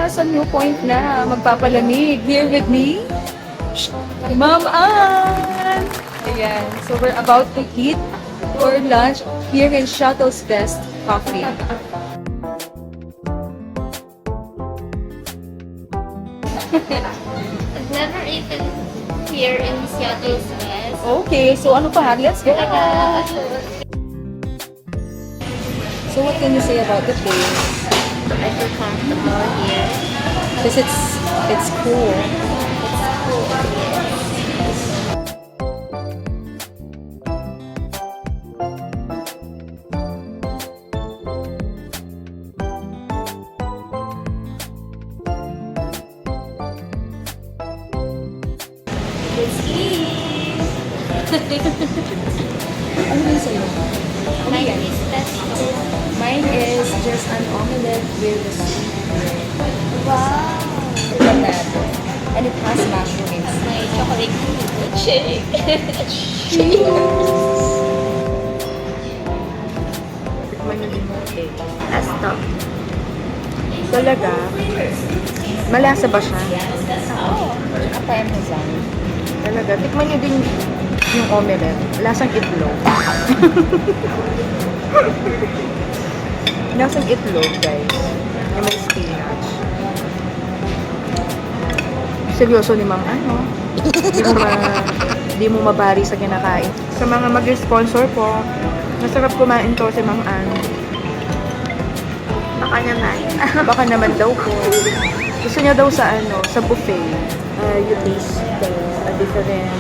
nasa new point na magpapalamig. Here with me, Ma'am Ann! Ayan. So we're about to eat for lunch here in Shuttle's Best Coffee. I've never eaten here in Seattle's West. Okay, so ano pa? Let's go! So what can you say about the place? I feel comfortable here. Because it's cool. It's cool, yes. Let's eat! Ano yun sa'yo? Mine is pesto. Mine is just an omelette with a sweet bread. Wow! Tignan natin. And it has mushrooms. May chocolate shake. Tikman nyo din mo cake. Pesto. Talaga? Malasa ba siya? Oo. Tsaka parmesan. Talaga. Tikman nyo din yung omelette. Lasang itlog. Lasang itlog, guys. Yung may spinach. Seryoso ni Ma'am ano? Di mo mabari sa kinakain. Sa mga mag-sponsor po, masarap kumain to si Ma'am Ann. Baka naman. Baka naman daw po. Gusto niya daw sa sa buffet. You taste a different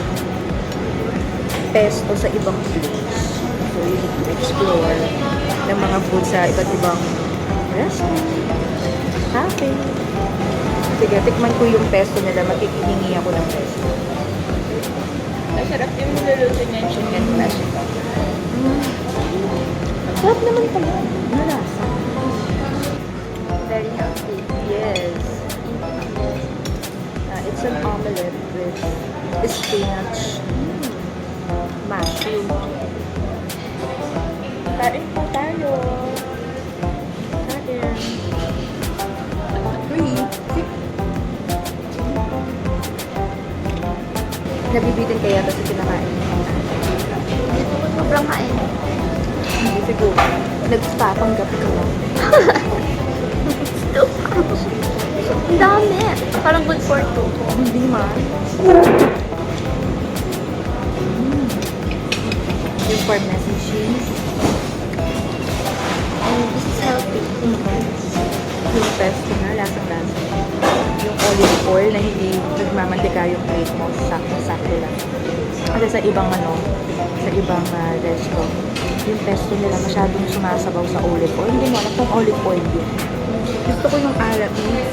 pesto sa ibang place. So you need to explore ng mga food sa iba't ibang restaurant, cafe. Sige, tikman ko yung pesto nila. Makikihingi ako ng pesto. Masarap yung niluluto niya yung chicken pesto. Sarap naman pala. Malasa. Very healthy. Yes. It's an omelette with spinach, mushroom. Kain po tayo. Kain. Free. Nabibitin kaya ito sa kinakain. Hindi ko sobrang kain. Hindi siguro. Nagpapanggap ka lang. Ang dami. Parang good for two. Hindi man. Yung parmesan cheese. And this is healthy. Yung pesto na, lasang-lasa. Yung olive oil na hindi nagmamantika yung plate mo, sakto-sakto lang. Kasi sa ibang sa ibang resto, yung pesto nila masyadong sumasabaw sa olive oil. Hindi mo alam kung olive oil yun. Gusto ko yung alat niya.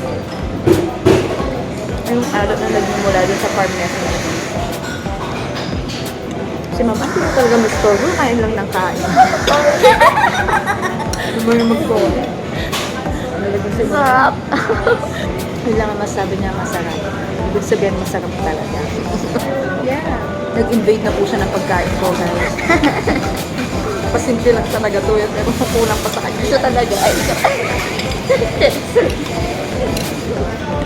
Yung alat na nagmumula din sa parmesan. Si Mama, hindi talaga mag-store. Kain lang ng kain. Hindi mo yung mag-store. Sarap. Yun lang ang masabi niya masarap. Ibig sabihin masarap talaga. Yeah. Nag-invade na po siya ng pagkain ko, guys. Pasimple lang talaga to. Pero kulang pa sa kanya. Ito talaga. Ay, ito.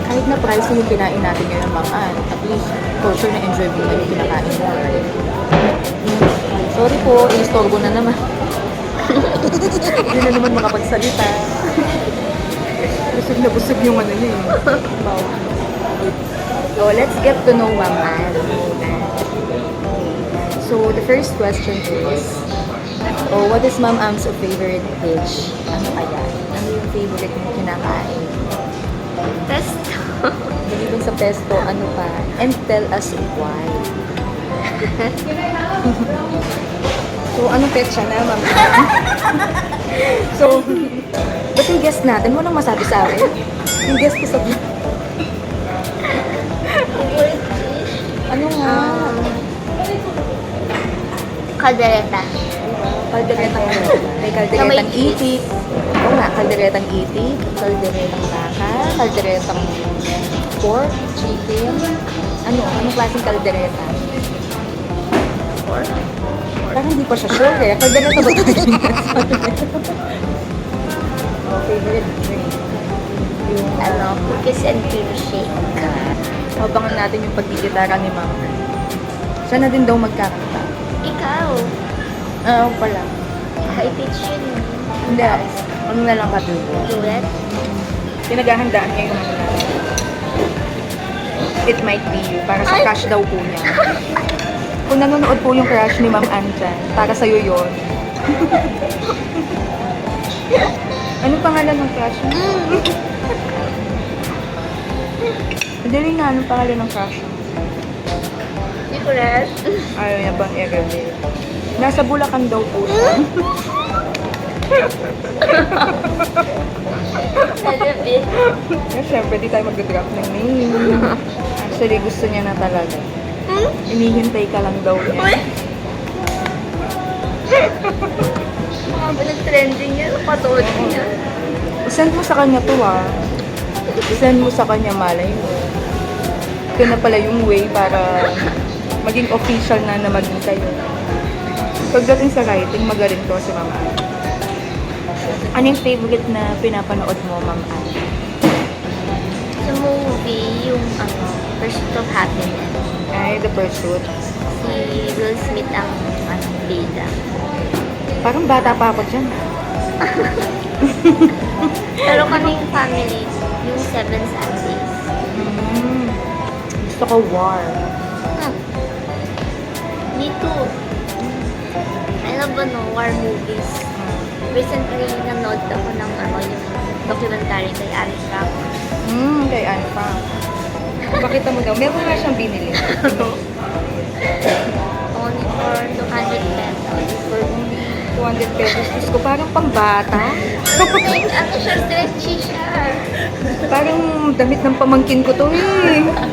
Kahit na price yung kinain natin ngayon, Ma'am Ann, at least, for sure na enjoy mo na yung kinakain mo. Sorry po, i-store ko na naman. Hindi na naman makapagsalita. Busog na busog yung ano niya eh. Wow. So, let's get to know Ma'am Ann. So, the first question is, what is Ma'am Ann's favorite dish? Ano kaya? Ano yung favorite mo kinakain? Pesto. Maliban sa pesto, ano pa? And tell us why. So, anong petsa na, Ma'am Ann? So, ba't yung guest natin? Mo nang masabi sa akin? Yung guest ko sa vlog. Ano nga? Caldereta. Kalderetang may kalderetang itik. Oo nga, kalderetang itik, kalderetang baka, kalderetang pork, chicken. Anong klaseng kaldereta? Pork. Parang hindi pa siya sure eh. Kaldereta ba tayo? Favorite drink. Yung cookies and cream shake. Abangan natin yung pagkikitara ni Ma'am. Siya na din daw magkakanta. Ikaw, Oo pala. I-teach yun. Hindi. Ano na lang katubo. Duet. Pinaghahandaan niya yung ano natin. It might be you. Para sa Ay! crush daw po niya. Kung nanonood po yung crush ni Ma'am Ann dyan, para sa'yo yun. Anong pangalan ng crush mo? Madali na, anong pangalan ng crush mo? Nicolas. Ayaw niya bang i-reveal? Nasa Bulacan daw po siya. Nalabit. Pero syempre, di tayo mag-drop ng name. Actually, gusto niya na talaga. Inihintay ka lang daw niya. Mga ba nag-trending yan? Patuloy niya. Send mo sa kanya to Send mo sa kanya, malay mo. Ito na pala yung way para maging official na maging kayo. Pagdating sa writing, magaling to si Ma'am Ann. Ano yung favorite na pinapanood mo, Ma'am Ann? Sa movie, yung Pursuit of Happiness. Ay, The Pursuit. Si Will Smith ang bida. Parang bata pa ako dyan. Pero kaming family, yung Seven Sundays. Gusto ko War. Me too. I love war movies. Recently, nanood ako ng yung documentary kay Alice Frank. Kay Ann pa. Pakita mo daw. Meron nga siyang binili. Only for 200 pesos. For only 200 pesos. Diyos ko, parang pambata. Like, siya, stretchy siya. Parang damit ng pamangkin ko to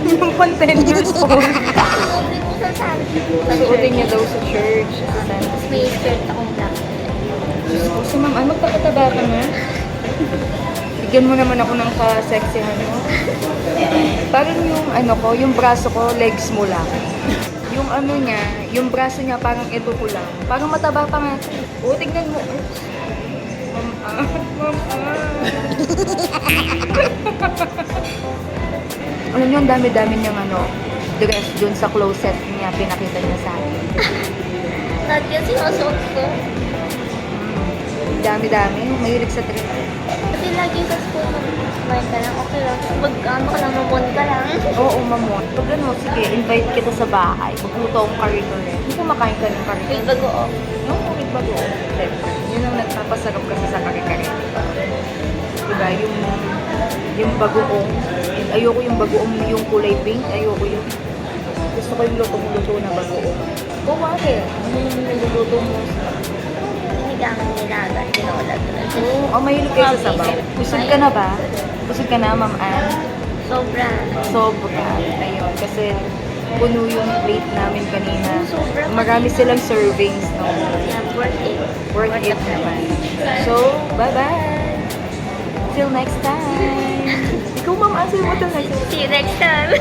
Yung pang 10 years old. Hindi ko sasabi. Nasuotin niya daw sa church. Tapos may skirt akong black. Diyos ko, si Ma'am Ann, magpapataba ka na. Bigyan mo naman ako ng ka-sexihan mo. Parang yung braso ko, legs mo lang. Yung niya, yung braso niya parang ito ko lang. Parang mataba pa nga. O, tignan mo. Ma'am Ann, Ma'am Ann. Alam niyo, ang dami-dami niyang dress dun sa closet niya, pinakita niya sa akin. Lahat yan sinusuot ko. Dami-dami. Mahilig sa trip. Kasi lagi sa school, kumain ka lang, okay lang. Mag-ano ka lang, mamon ka lang. Oo, mamon. Pag sige, invite kita sa bahay. Magluto akong karito rin. Hindi kumakain ka ng karito. May bago off. No, may bago. Siyempre. Yun ang nagpapasarap kasi sa kare-kare. Diba? Yung bagoong. Ayoko yung bagoong yung kulay pink. Ayoko yung gusto ko yung lutong-luto na bagoong. Kung bakit? Ano yung niluluto mo? Hinigang nilaga, tinola. Oo, mahilig kayo sa sabaw. Busog ka na ba? Busog ka na, Ma'am Ann? Sobra. Sobra. Ayun, kasi puno yung plate namin kanina. Sobra. Marami silang servings, no? Yeah, worth it. Worth it naman. So, bye-bye! Till next time! Ikaw, Ma'am Ann, sa'yo mo till next time. See you next time.